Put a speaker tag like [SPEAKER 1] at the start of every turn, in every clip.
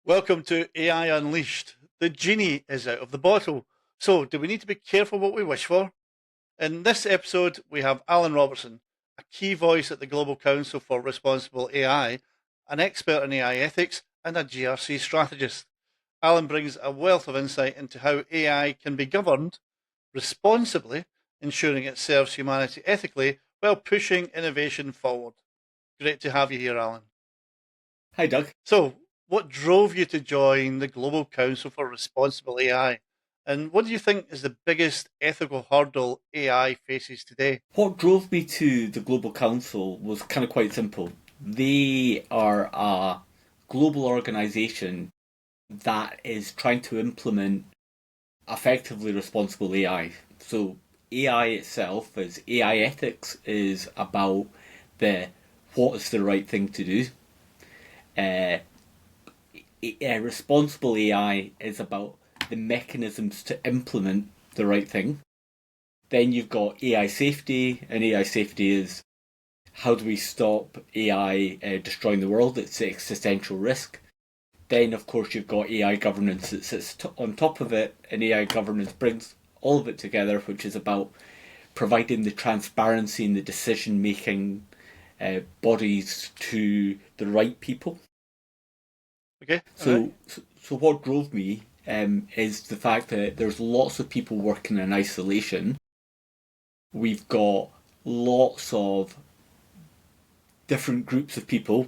[SPEAKER 1] Welcome to AI Unleashed. The genie is out of the bottle. So, do we need to be careful what we wish for? In this episode, we have Alan Robertson, a key voice at the Global Council for Responsible AI, an expert in AI ethics, and a GRC strategist. Alan brings a wealth of insight into how AI can be governed responsibly, ensuring it serves humanity ethically while pushing innovation forward. Great to have you here, Alan.
[SPEAKER 2] Hi, Doug.
[SPEAKER 1] So, what drove you to join the Global Council for Responsible AI? And what do you think is the biggest ethical hurdle AI faces today?
[SPEAKER 2] What drove me to the Global Council was kind of quite simple. They are a global organization that is trying to implement effectively responsible AI. So, AI itself is AI ethics is about the what is the right thing to do. Uh, Responsible AI is about the mechanisms to implement the right thing. Then you've got AI safety, and AI safety is how do we stop AI destroying the world? It's an existential risk. Then, of course, you've got AI governance that sits on top of it, and AI governance brings all of it together, which is about providing the transparency and the decision making bodies to the right people.
[SPEAKER 1] Okay, all right.
[SPEAKER 2] So what drove me is the fact that there's lots of people working in isolation. We've got lots of different groups of people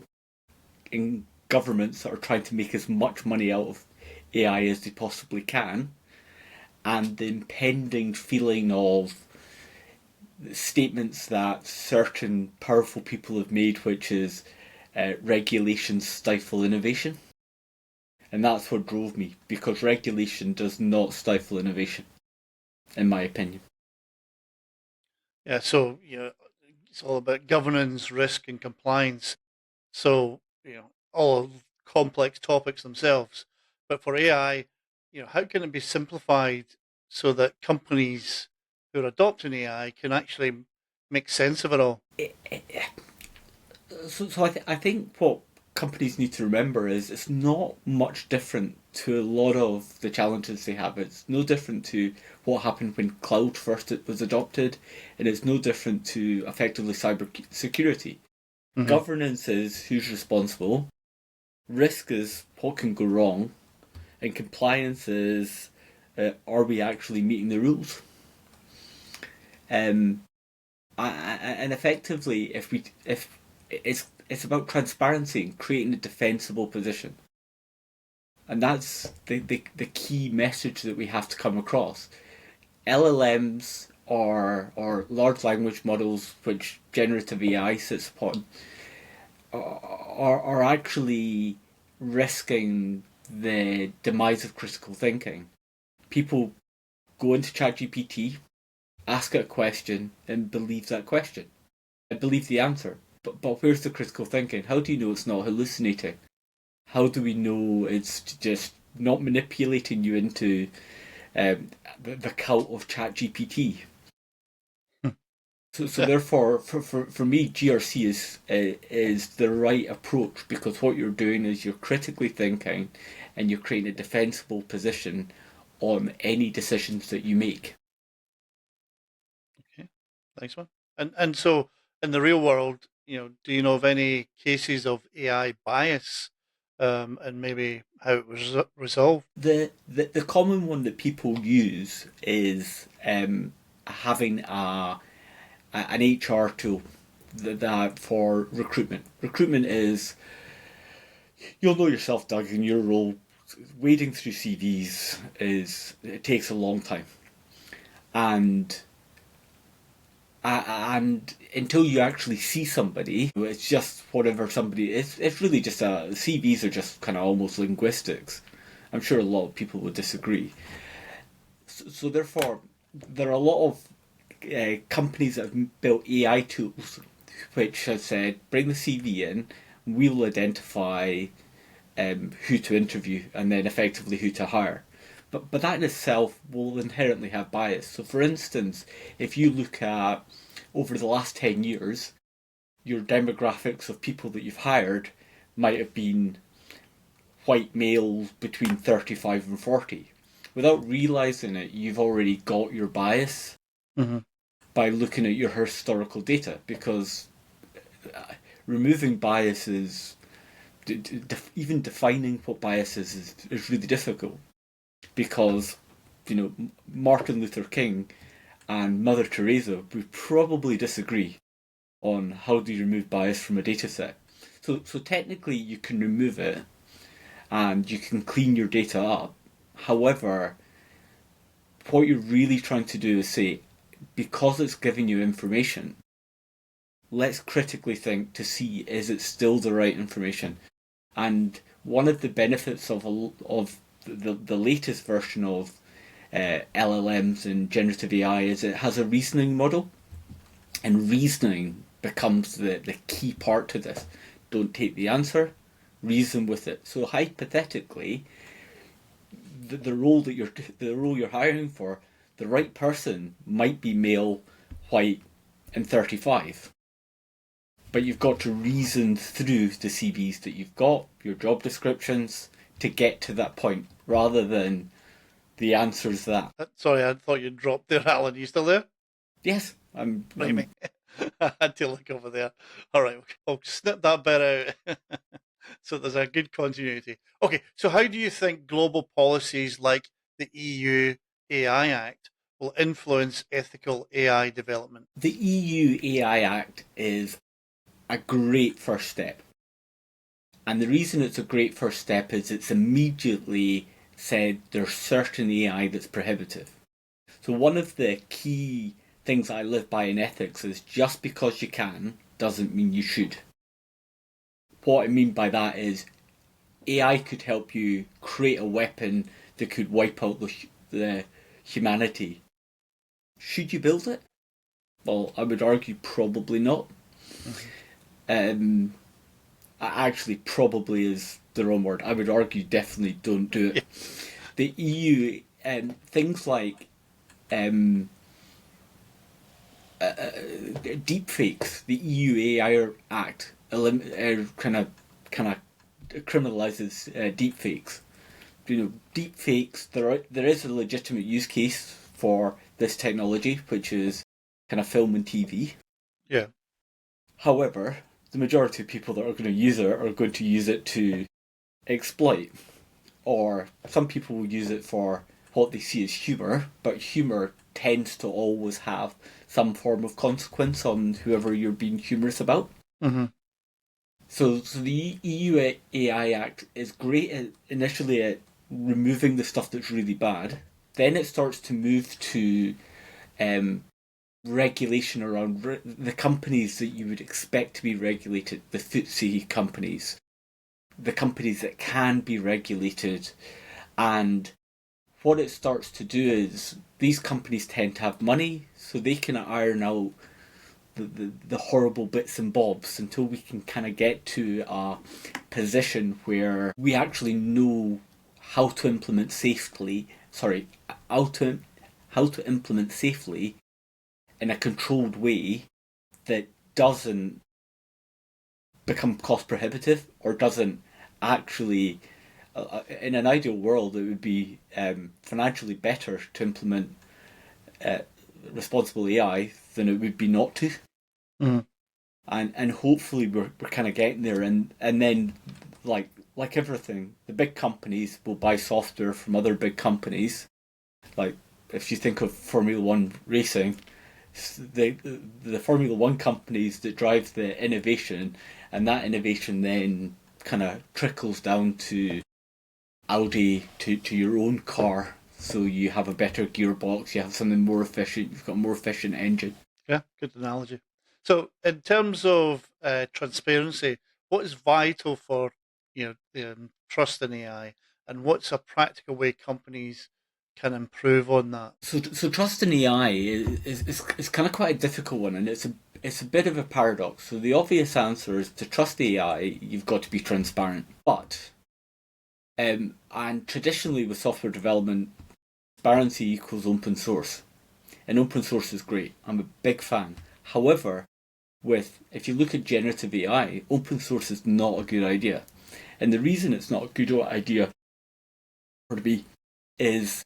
[SPEAKER 2] in governments that are trying to make as much money out of AI as they possibly can, and the impending feeling of statements that certain powerful people have made, which is regulations stifle innovation. And that's what drove me, because regulation does not stifle innovation, in my opinion.
[SPEAKER 1] Yeah, so, it's all about governance, risk, and compliance. So, all complex topics themselves. But for AI, how can it be simplified so that companies who are adopting AI can actually make sense of it all?
[SPEAKER 2] I think what companies need to remember is it's not much different to a lot of the challenges they have. It's no different to what happened when cloud first was adopted, and it's no different to effectively cyber security.
[SPEAKER 1] Hmm.
[SPEAKER 2] Governance is who's responsible, risk is what can go wrong, and compliance is are we actually meeting the rules? Um, and effectively, if it's about transparency and creating a defensible position, and that's the key message that we have to come across. LLMs or large language models, which generative AI sits upon, are actually risking the demise of critical thinking. People go into ChatGPT, ask it a question, and believe that question. I believe the answer. But where's the critical thinking? How do you know it's not hallucinating? How do we know it's just not manipulating you into the cult of ChatGPT? So therefore, for me, GRC is the right approach, because what you're doing is you're critically thinking, and you're creating a defensible position on any decisions that you make.
[SPEAKER 1] Okay, thanks, one. And so in the real world, do you know of any cases of AI bias, and maybe how it was resolved?
[SPEAKER 2] The common one that people use is having an HR tool that for recruitment. Recruitment is, you'll know yourself, Doug, in your role. Wading through CVs it takes a long time, and and until you actually see somebody, it's just whatever somebody. It's really just CVs are just kind of almost linguistics. I'm sure a lot of people would disagree. So therefore, there are a lot of companies that have built AI tools which have said, bring the CV in, we'll identify who to interview and then effectively who to hire. But that in itself will inherently have bias. So, for instance, if you look at over the last 10 years, your demographics of people that you've hired might have been white males between 35 and 40. Without realising it, you've already got your bias by looking at your historical data, because removing bias is, even defining what bias is really difficult, because Martin Luther King and Mother Teresa would probably disagree on how do you remove bias from a data set. So technically you can remove it and you can clean your data up. However, what you're really trying to do is say, because it's giving you information, let's critically think to see, is it still the right information? And one of the benefits of the latest version of LLMs and generative AI is it has a reasoning model, and reasoning becomes the key part to this. Don't take the answer, reason with it. So hypothetically, the role you're hiring for, the right person might be male, white, and 35. But you've got to reason through the CVs that you've got, your job descriptions, to get to that point, rather than the answer's that.
[SPEAKER 1] Sorry, I thought you dropped there, Alan. You still there?
[SPEAKER 2] Yes, I'm.
[SPEAKER 1] I had to look over there. All right, I'll snip that bit out. So there's a good continuity. Okay, so how do you think global policies like the EU AI Act will influence ethical AI development?
[SPEAKER 2] The EU AI Act is a great first step. And the reason it's a great first step is it's immediately said there's certain AI that's prohibitive. So one of the key things I live by in ethics is, just because you can doesn't mean you should. What I mean by that is, AI could help you create a weapon that could wipe out the humanity. Should you build it? Well, I would argue probably not. Actually, probably is the wrong word. I would argue definitely don't do it. The EU, things like deepfakes, the EU AI Act kind of criminalizes deepfakes. Deepfakes. There is a legitimate use case for this technology, which is kind of film and TV.
[SPEAKER 1] Yeah.
[SPEAKER 2] However, the majority of people that are going to use it are going to use it to exploit, or some people will use it for what they see as humour, but humour tends to always have some form of consequence on whoever you're being humorous about. So the EU AI Act is great initially at removing the stuff that's really bad. Then it starts to move to regulation around the companies that you would expect to be regulated, the FTSE companies, the companies that can be regulated. And what it starts to do is, these companies tend to have money, so they can iron out the horrible bits and bobs until we can kind of get to a position where we actually know how to implement safely. How to implement safely in a controlled way that doesn't become cost prohibitive, or doesn't actually. In an ideal world, it would be financially better to implement responsible AI than it would be not to. And hopefully we're kind of getting there, and then like everything, the big companies will buy software from other big companies. Like, if you think of Formula One racing, the Formula One companies that drive the innovation, and that innovation then kind of trickles down to Audi, to your own car. So you have a better gearbox, you have something more efficient, you've got a more efficient engine.
[SPEAKER 1] Yeah, good analogy. So, in terms of transparency, what is vital for trust in AI, and what's a practical way companies can improve on that?
[SPEAKER 2] So trust in AI is kind of quite a difficult one, and it's a bit of a paradox. So the obvious answer is, to trust AI, you've got to be transparent. But and traditionally with software development, transparency equals open source, and open source is great. I'm a big fan. However, if you look at generative AI, open source is not a good idea. And the reason it's not a good idea for to be is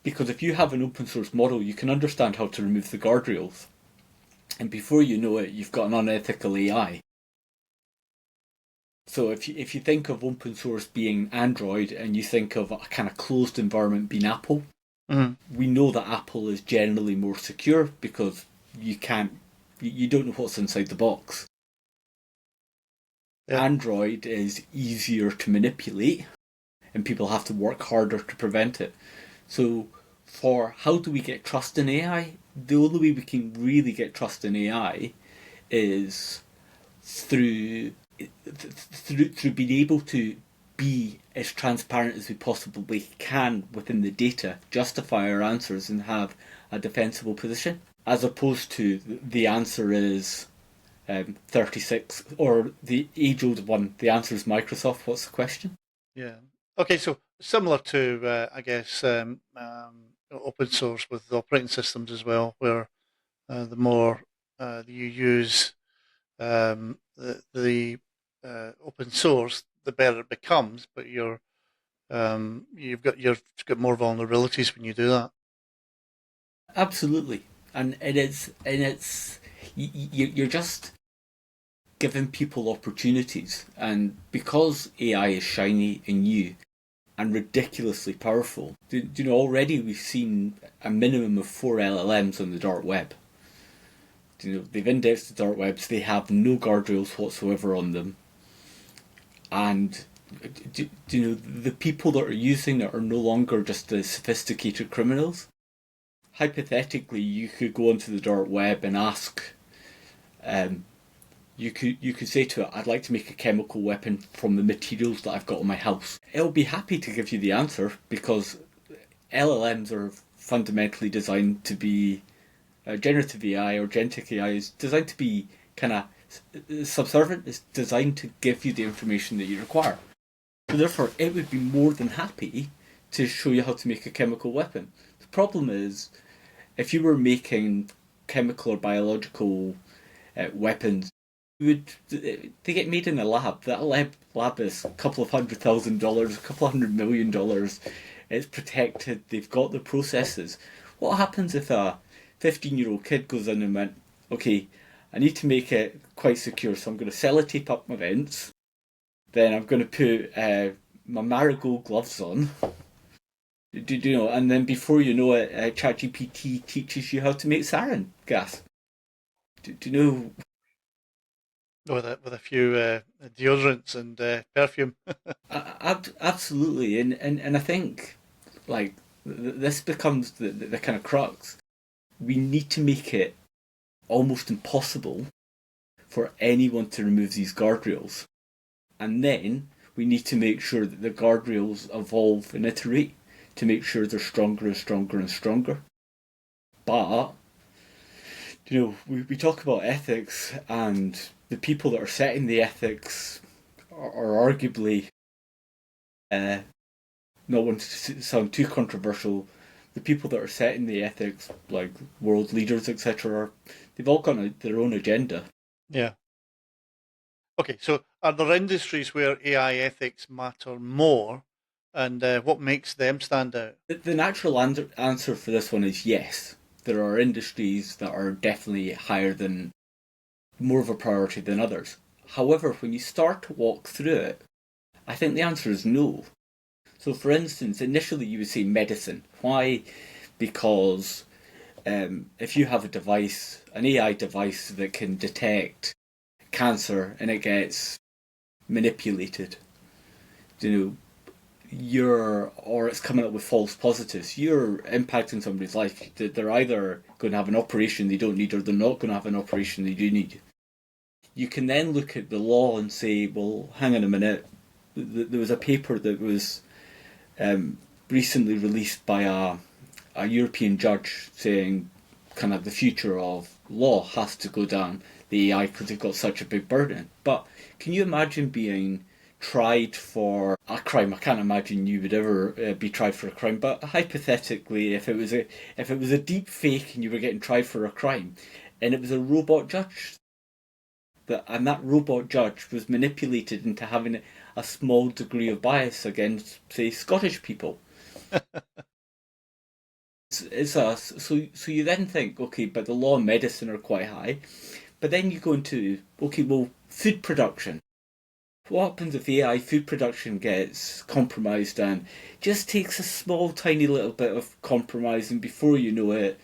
[SPEAKER 2] because if you have an open source model, you can understand how to remove the guardrails. And before you know it, you've got an unethical AI. So if you think of open source being Android and you think of a kind of closed environment being Apple, we know that Apple is generally more secure because you don't know what's inside the box. Yeah. Android is easier to manipulate and people have to work harder to prevent it. So for how do we get trust in AI? The only way we can really get trust in AI is through being able to be as transparent as we possibly can within the data, justify our answers and have a defensible position, as opposed to the answer is 36, or the age-old one, the answer is Microsoft. What's the question?
[SPEAKER 1] Yeah. Okay, so similar to, I guess, open source with operating systems as well, where the more you use the open source, the better it becomes. But you've got more vulnerabilities when you do that.
[SPEAKER 2] Absolutely, and it's you're just giving people opportunities, and because AI is shiny and new and ridiculously powerful, do you know already we've seen a minimum of 4 LLMs on the dark web. You know, they've indexed the dark webs, they have no guardrails whatsoever on them, and you know the people that are using it are no longer just the sophisticated criminals. Hypothetically, you could go onto the dark web and ask, you could say to it, I'd like to make a chemical weapon from the materials that I've got in my house. It'll be happy to give you the answer because LLMs are fundamentally designed to be generative AI or agentic AI is designed to be kind of subservient. It's designed to give you the information that you require. So therefore, it would be more than happy to show you how to make a chemical weapon. The problem is, if you were making chemical or biological weapons, they get made in a lab. That lab is a couple of $100,000, a couple of $100 million. It's protected. They've got the processes. What happens if a 15-year-old kid goes in and went, okay, I need to make it quite secure, so I'm going to sellotape up my vents. Then I'm going to put my marigold gloves on. Do you know? And then before you know it, ChatGPT teaches you how to make sarin gas. Do you know?
[SPEAKER 1] With a few deodorants and perfume.
[SPEAKER 2] Absolutely, and I think like this becomes the kind of crux. We need to make it almost impossible for anyone to remove these guardrails, and then we need to make sure that the guardrails evolve and iterate to make sure they're stronger and stronger and stronger. But you know, we talk about ethics, and the people that are setting the ethics are arguably, not wanting to sound too controversial, the people that are setting the ethics, like world leaders, etc., they've all got their own agenda.
[SPEAKER 1] Yeah. Okay, so are there industries where AI ethics matter more, and what makes them stand out?
[SPEAKER 2] The natural answer for this one is yes. There are industries that are definitely more of a priority than others. However, when you start to walk through it, I think the answer is no. So for instance, initially you would say medicine. Why? Because if you have an AI device that can detect cancer and it gets manipulated, you know, or it's coming up with false positives, you're impacting somebody's life. They're either going to have an operation they don't need or they're not going to have an operation they do need. You can then look at the law and say, well, hang on a minute, there was a paper that was recently released by a European judge saying kind of the future of law has to go down the AI because they've got such a big burden. But can you imagine being tried for a crime? I can't imagine you would ever be tried for a crime, but hypothetically, if it was a deep fake and you were getting tried for a crime, and it was a robot judge, and that robot judge was manipulated into having a small degree of bias against, say, Scottish people. So you then think, okay, but the law and medicine are quite high. But then you go into, okay, well, food production. What happens if AI food production gets compromised and just takes a small, tiny little bit of compromise, and before you know it,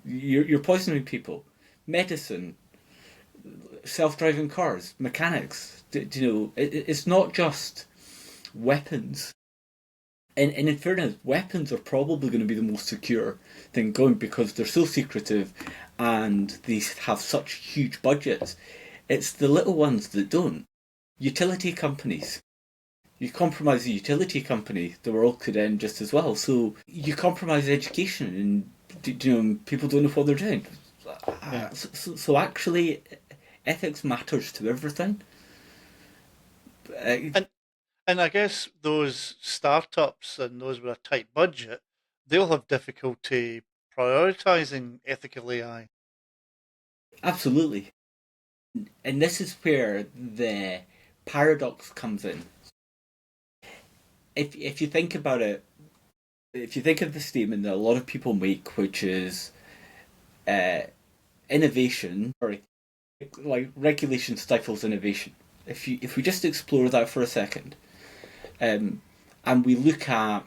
[SPEAKER 2] you're poisoning people. Medicine, self-driving cars, mechanics. It's not just weapons. And in fairness, weapons are probably going to be the most secure thing going because they're so secretive and they have such huge budgets. It's the little ones that don't. Utility companies. You compromise a utility company, the world could end just as well. So you compromise education, and people don't know what they're doing.
[SPEAKER 1] Yeah.
[SPEAKER 2] So actually, ethics matters to everything.
[SPEAKER 1] And and I guess those startups and those with a tight budget, they'll have difficulty prioritizing ethical AI.
[SPEAKER 2] Absolutely. And this is where the paradox comes in. If you think about it, if you think of the statement that a lot of people make, which is uh, innovation, or like regulation stifles innovation. If we just explore that for a second, and we look at,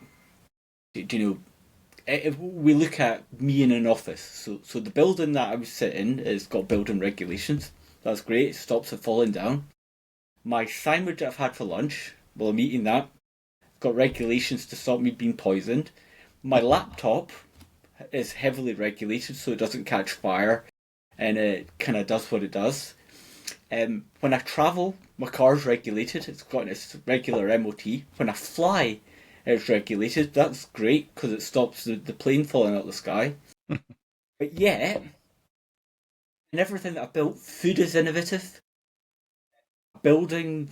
[SPEAKER 2] if we look at me in an office, so the building that I was sitting in has got building regulations. That's great. It stops it falling down. My sandwich I've had for lunch, while I'm eating that, got regulations to stop me being poisoned. My laptop is heavily regulated so it doesn't catch fire and it kind of does what it does. When I travel, my car's regulated. It's got its regular MOT. When I fly, it's regulated. That's great because it stops the plane falling out of the sky. But yet, in everything that I built, food is innovative. Building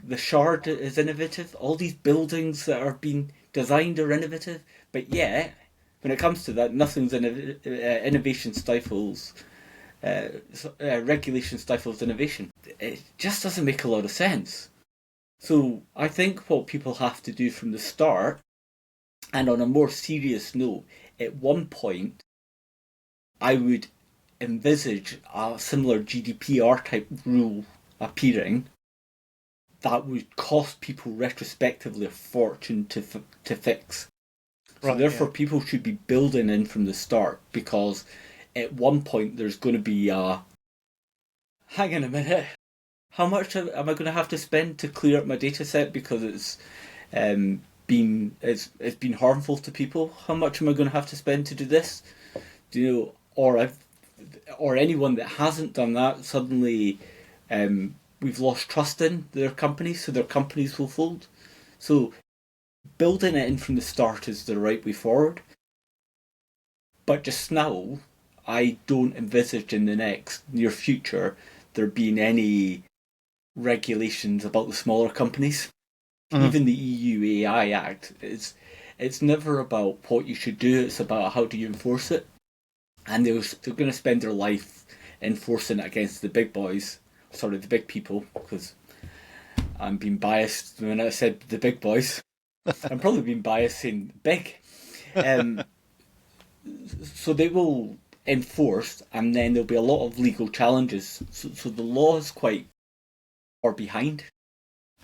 [SPEAKER 2] the Shard is innovative. All these buildings that are being designed are innovative. But yet, when it comes to that, nothing's innovation stifles. Regulation stifles innovation. It just doesn't make a lot of sense. So I think what people have to do from the start, and on a more serious note, at one point, I would envisage a similar GDPR type rule appearing that would cost people retrospectively a fortune to fix. So
[SPEAKER 1] Right,
[SPEAKER 2] therefore,
[SPEAKER 1] yeah.
[SPEAKER 2] people should be building in from the start because at one point there's going to be a hang on a minute. How much am I going to have to spend to clear up my data set because it's been harmful to people? How much am I going to have to spend to do this? Do you know, or anyone that hasn't done that suddenly we've lost trust in their companies, so their companies will fold. So building it in from the start is the right way forward. But just now, I don't envisage in the next near future there being any regulations about the smaller companies.
[SPEAKER 1] Mhm.
[SPEAKER 2] Even the EU AI Act it's never about what you should do, it's about how do you enforce it. And they're going to spend their life enforcing it against the big boys, sorry, the big people, because I'm being biased when I said the big boys. I'm probably being biased saying big. Um, so they will enforce, and then there'll be a lot of legal challenges. So the law is quite far behind.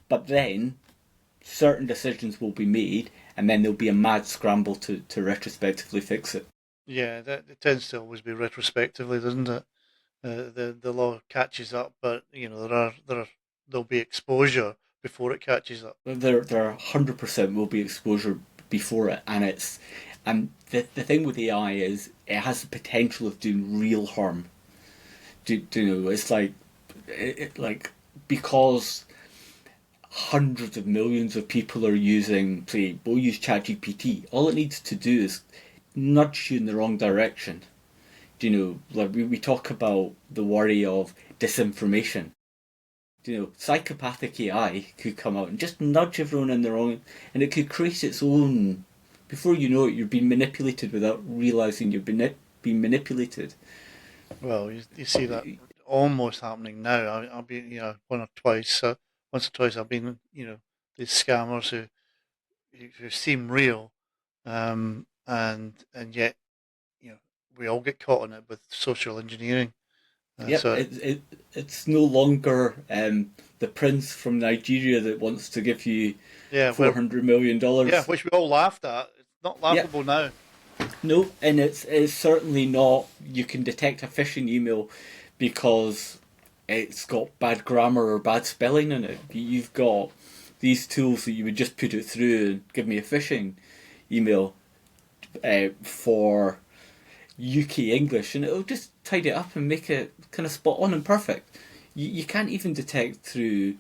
[SPEAKER 2] But then certain decisions will be made, and then there'll be a mad scramble to retrospectively fix it.
[SPEAKER 1] Yeah, that it tends to always be retrospectively, doesn't it? The law catches up, but there'll be exposure before it catches up.
[SPEAKER 2] There 100% will be exposure before it, and the thing with AI is it has the potential of doing real harm. Do you know? It's like like because hundreds of millions of people are using, say, we'll use ChatGPT. All it needs to do is nudge you in the wrong direction. Do you know? Like we talk about the worry of disinformation. Psychopathic AI could come out and just nudge everyone in the wrong, and it could create its own. Before you know it, you're being manipulated without realizing you're being manipulated.
[SPEAKER 1] Well, you see that almost happening now. I've been, one or twice. once or twice I've been, these scammers who seem real, and yet, we all get caught in it with social engineering.
[SPEAKER 2] Yep,
[SPEAKER 1] So
[SPEAKER 2] it's no longer the prince from Nigeria that wants to give you
[SPEAKER 1] yeah,
[SPEAKER 2] $400 million.
[SPEAKER 1] which we all laughed at. It's not
[SPEAKER 2] Yep,
[SPEAKER 1] laughable now.
[SPEAKER 2] no, and it's certainly not. You can detect a phishing email because it's got bad grammar or bad spelling in it. You've got these tools that you would just put it through and give me a phishing email for UK English, and it'll just tidy it up and make it kind of spot on and perfect. You can't even detect through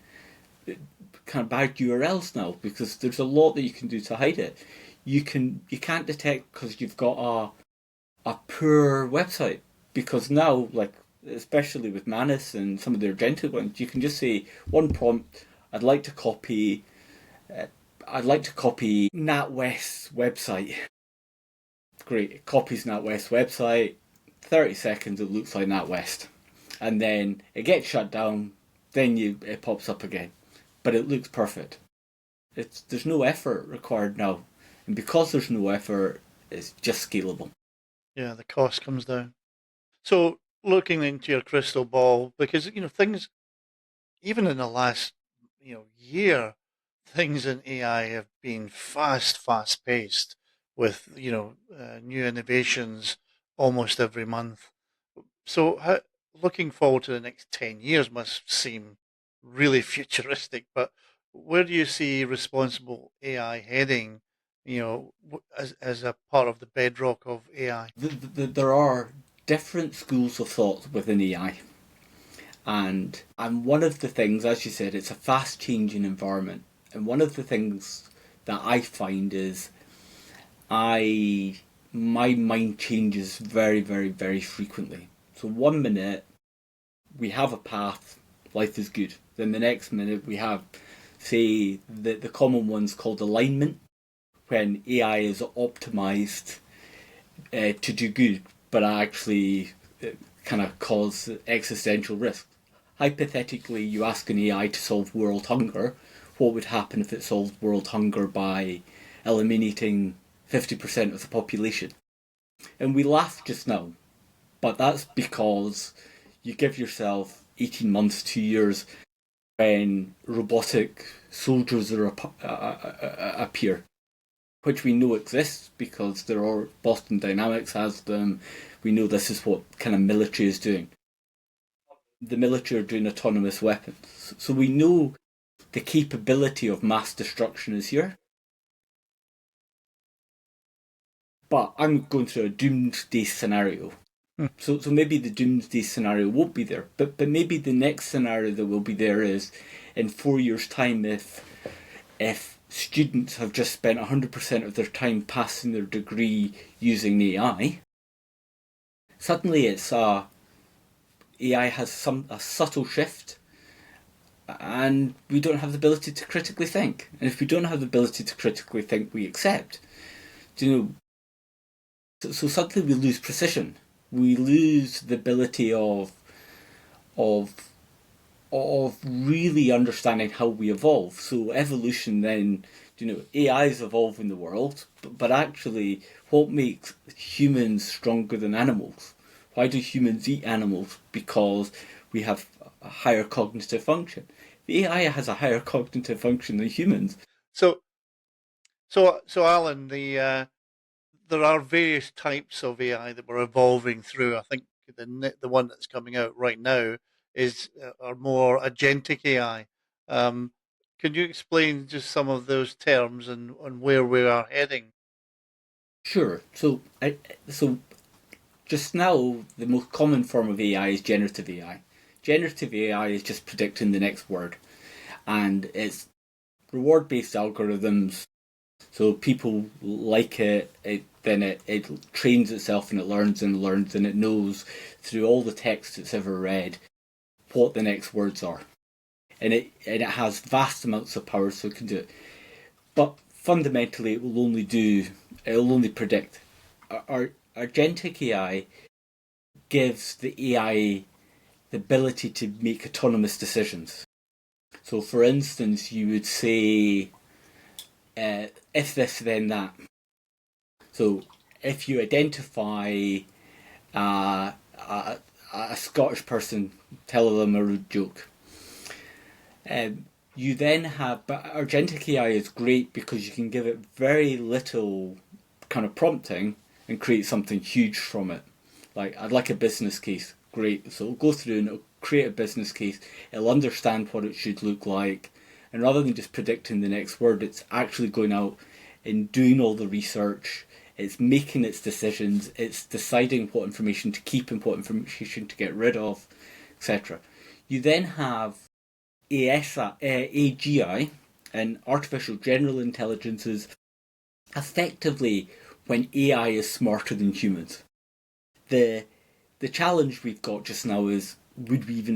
[SPEAKER 2] kind of bad URLs now because there's a lot that you can do to hide it. You can't detect because you've got a poor website, because now, like, especially with Manus and some of their gentle ones, you can just say one prompt. I'd like to copy. I'd like to copy NatWest's website. Great, it copies NatWest's website. 30 seconds, it looks like NatWest, and then it gets shut down. Then it pops up again, but it looks perfect. There's no effort required now, and because there's no effort, it's just scalable.
[SPEAKER 1] Yeah, the cost comes down. So looking into your crystal ball, because things, even in the last year, things in AI have been fast paced with new innovations almost every month. So looking forward to the next 10 years must seem really futuristic. But where do you see responsible AI heading? As a part of the bedrock of AI.
[SPEAKER 2] There are different schools of thought within AI, and one of the things, as you said, it's a fast changing environment, and one of the things that I find is I my mind changes very, very, very frequently. So one minute we have a path, life is good. Then the next minute we have, say, the common ones called alignment, when AI is optimized to do good, but actually kind of cause existential risk. Hypothetically, you ask an AI to solve world hunger, what would happen if it solved world hunger by eliminating 50% of the population? And we laugh just now, but that's because you give yourself 18 months, 2 years, when robotic soldiers appear, which we know exists because there are Boston Dynamics has them. We know this is what kind of military is doing. The military are doing autonomous weapons. So we know the capability of mass destruction is here. But I'm going through a doomsday scenario.
[SPEAKER 1] Hmm.
[SPEAKER 2] So maybe the doomsday scenario won't be there. But maybe the next scenario that will be there is in 4 years' time, if students have just spent 100% of their time passing their degree using AI, suddenly AI has a subtle shift, and we don't have the ability to critically think. And if we don't have the ability to critically think, we accept. So suddenly we lose precision. We lose the ability of of really understanding how we evolve. So evolution then, AI is evolving the world, but actually what makes humans stronger than animals? Why do humans eat animals? Because we have a higher cognitive function. The AI has a higher cognitive function than humans.
[SPEAKER 1] So, so Alan, there are various types of AI that we're evolving through. I think the one that's coming out right now is are more agentic AI. Um, can you explain just some of those terms and where we are heading?
[SPEAKER 2] Sure. So just now, the most common form of AI is generative AI. Generative AI is just predicting the next word, and it's reward-based algorithms. So people like then it trains itself and it learns and it knows through all the text it's ever read what the next words are, and it has vast amounts of power, so it can do it. But fundamentally, it will only predict. Our agentic AI gives the AI the ability to make autonomous decisions. So, for instance, you would say, if this, then that. So, if you identify a, a Scottish person, tell them a rude joke. You then have, but Agentic AI is great because you can give it very little kind of prompting and create something huge from it. Like, I'd like a business case. Great. So it'll go through and it'll create a business case. It'll understand what it should look like. And rather than just predicting the next word, it's actually going out and doing all the research. It's making its decisions. It's deciding what information to keep and what information to get rid of, etc. You then have AGI, and artificial general intelligence is effectively when AI is smarter than humans. The challenge we've got just now is, would we even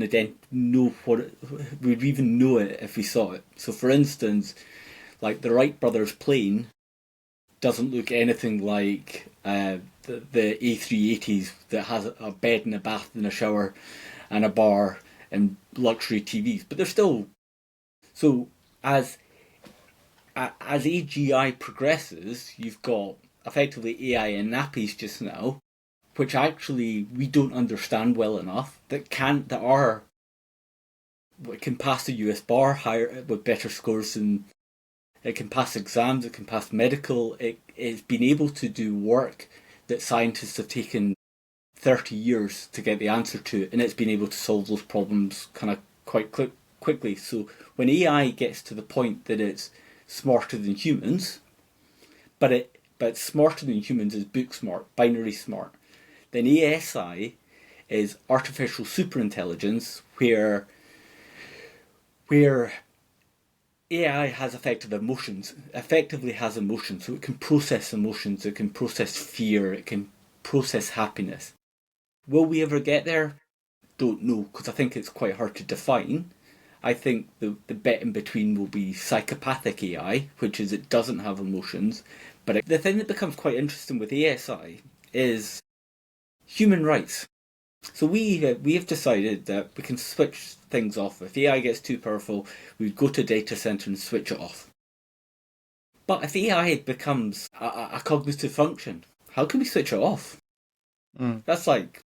[SPEAKER 2] know would we even know it if we saw it? So, for instance, like the Wright brothers plane doesn't look anything like the A380s that has a bed and a bath and a shower and a bar and luxury TVs, but they're still. So as AGI progresses, you've got effectively AI in nappies just now, which actually we don't understand well enough, that can pass the US bar higher with better scores, and it can pass exams, it can pass medical. It's been able to do work that scientists have taken 30 years to get the answer to, and it's been able to solve those problems kind of quite quickly. So when AI gets to the point that it's smarter than humans, but smarter than humans is book smart, binary smart, then ASI is artificial superintelligence, where AI has effectively has emotions, so it can process emotions, it can process fear, it can process happiness. Will we ever get there? Don't know, because I think it's quite hard to define. I think the bit in between will be psychopathic AI, which is it doesn't have emotions. But the thing that becomes quite interesting with ASI is human rights. So we have decided that we can switch things off. If AI gets too powerful, we'd go to a data center and switch it off. But if AI becomes a cognitive function, how can we switch it off? That's like,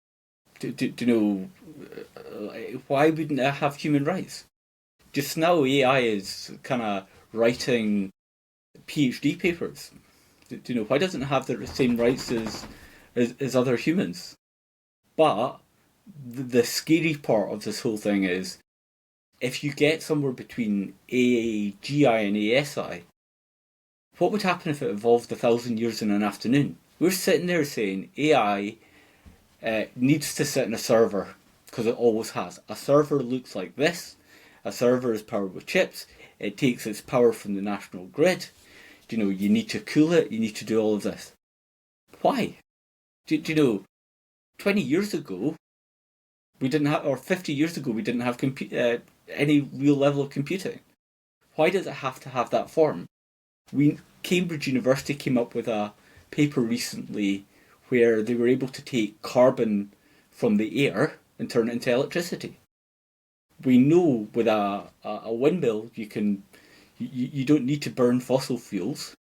[SPEAKER 2] do you know, why wouldn't it have human rights? Just now AI is kind of writing PhD papers. Do you know, why doesn't it have the same rights as other humans? But the scary part of this whole thing is, if you get somewhere between AGI and ASI, what would happen if it evolved 1,000 years in an afternoon? We're sitting there saying AI needs to sit in a server, because it always has. A server looks like this. A server is powered with chips. It takes its power from the national grid. You know, you need to cool it. You need to do all of this. Why? Do you know, 20 years ago, we didn't have, or 50 years ago, we didn't have any real level of computing. Why does it have to have that form? Cambridge University came up with a paper recently where they were able to take carbon from the air and turn it into electricity. We know with a windmill you don't need to burn fossil fuels.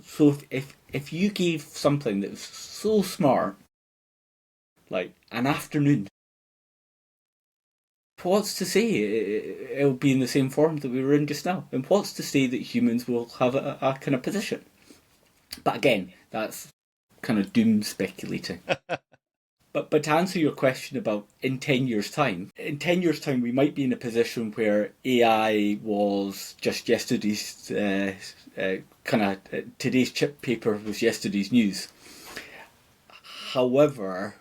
[SPEAKER 2] So if you gave something that was so smart, like an afternoon, what's to say it'll be in the same form that we were in just now? And what's to say that humans will have a kind of position? But again, that's kind of doom speculating. But to answer your question about in 10 years' time, we might be in a position where AI was just yesterday's today's chip paper was yesterday's news. However,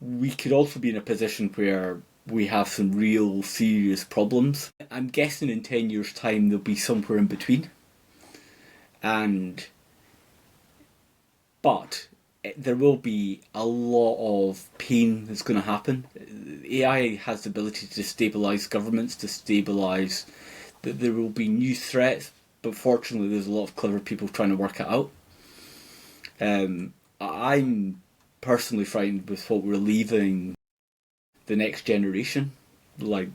[SPEAKER 2] we could also be in a position where we have some real serious problems. I'm guessing in 10 years' time there'll be somewhere in between. But there will be a lot of pain that's going to happen. AI has the ability to destabilise governments, that there will be new threats, but fortunately there's a lot of clever people trying to work it out. I'm personally frightened with what we're leaving the next generation like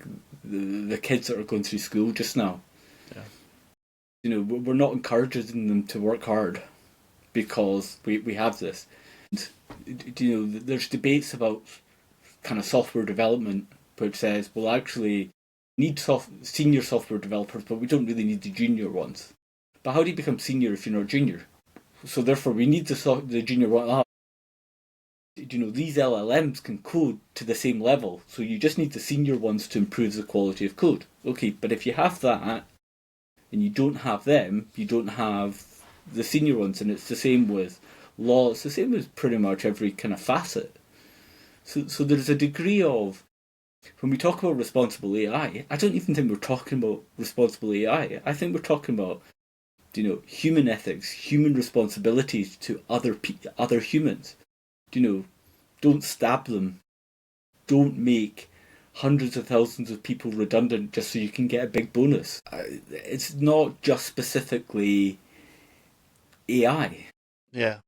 [SPEAKER 2] the kids that are going through school just now.
[SPEAKER 1] Yeah.
[SPEAKER 2] We're not encouraging them to work hard because we have this. There's debates about kind of software development, which says, well, actually, need senior software developers, but we don't really need the junior ones. But how do you become senior if you're not junior? So therefore, we need the junior one. These LLMs can code to the same level, so you just need the senior ones to improve the quality of code. Okay, but if you have that and you don't have them, you don't have the senior ones, and it's the same with law. It's the same with pretty much every kind of facet. So there's a degree of, when we talk about responsible AI, I don't even think we're talking about responsible AI. I think we're talking about human ethics, human responsibilities to other humans. Don't stab them. Don't make hundreds of thousands of people redundant just so you can get a big bonus. It's not just specifically AI,
[SPEAKER 1] Yeah.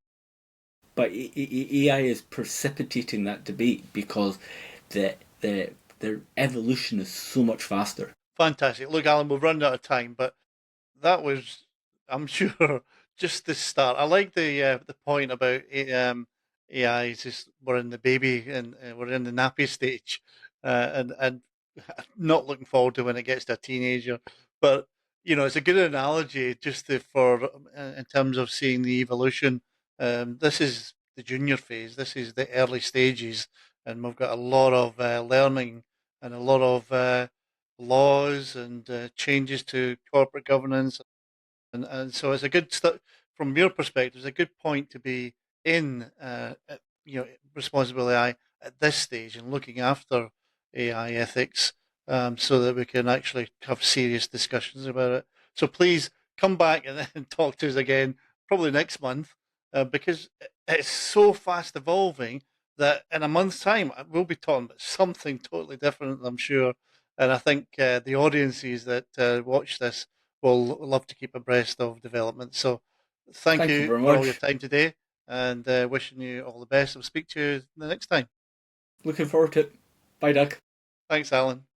[SPEAKER 2] but AI is precipitating that debate because their evolution is so much faster.
[SPEAKER 1] Fantastic. Look, Alan, we've run out of time, but that was, I'm sure, just the start. I like the point about AI. Is just we're in the baby and we're in the nappy stage, and not looking forward to when it gets to a teenager. But it's a good analogy just for in terms of seeing the evolution. This is the junior phase. This is the early stages, and we've got a lot of learning and a lot of laws and changes to corporate governance and so it's a good from your perspective. It's a good point to be in, responsible AI at this stage and looking after AI ethics, so that we can actually have serious discussions about it. So please come back and then talk to us again, probably next month, because it's so fast evolving that in a month's time we'll be talking about something totally different. I'm sure, and I think the audiences that watch this will love to keep abreast of developments. So thank
[SPEAKER 2] Thank you
[SPEAKER 1] you
[SPEAKER 2] very
[SPEAKER 1] for all your
[SPEAKER 2] much.
[SPEAKER 1] time today and wishing you all the best. I'll speak to you the next time.
[SPEAKER 2] Looking forward to it. Bye, Doug.
[SPEAKER 1] Thanks, Alan.